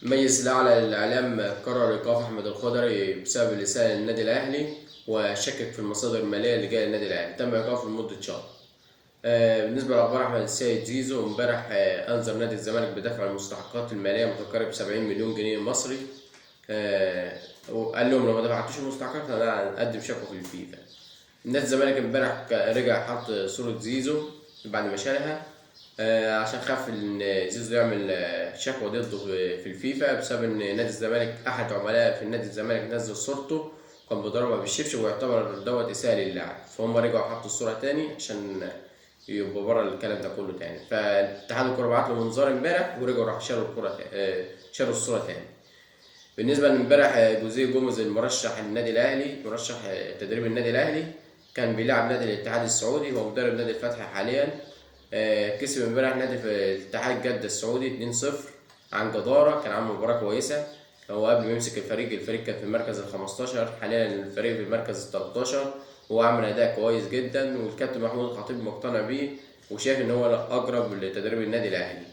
مجلس الأعلى للإعلام قرر إيقاف أحمد الخضري بسبب الإساءة للنادي الأهلي وشكك في المصادر المالية اللي جاية للنادي الأهلي. تم إيقافه لمدة شهر. بالنسبة لأخبار أحمد السيد زيزو، امبارح أنذر نادي الزمالك بدفع المستحقات المالية متقارب 70 مليون جنيه مصري. وقال لهم لو ما دفعتوش المستحقات أنا هنقدم شكوى في الفيفا. نادي الزمالك امبارح رجع حط صورة زيزو بعد ما شالها، عشان خاف ان زيزو يعمل شكوى ضده في الفيفا بسبب ان نادي الزمالك احد عملاء في نادي الزمالك نزل صورته كان بيضربها بالشبشب ويعتبر دوت اساءة للاعب، فهم رجعوا حطوا الصورة تاني عشان يبقى بره الكلام ده كله تاني. فاتحاد الكورة بعت له انذار امبارح ورجعوا راح شالوا الكورة شالوا الصورة تاني. بالنسبة لامبارح، جوزيه جوميز المرشح للنادي الأهلي، مرشح تدريب النادي الأهلي، كان بيلعب نادي الاتحاد السعودي، هو مدرب نادي الفتح حاليا. كسب امبارح نادي في اتحاد جدة السعودي 2-0 عن جدارة، كان عامل مباراة كويسة. هو قبل ما يمسك الفريق كان في المركز ال 15، حاليا الفريق في المركز ال 13. هو عامل أداء كويس جدا، والكابتن محمود الخطيب مقتنع بيه وشايف إن هو الأقرب لتدريب النادي الأهلي.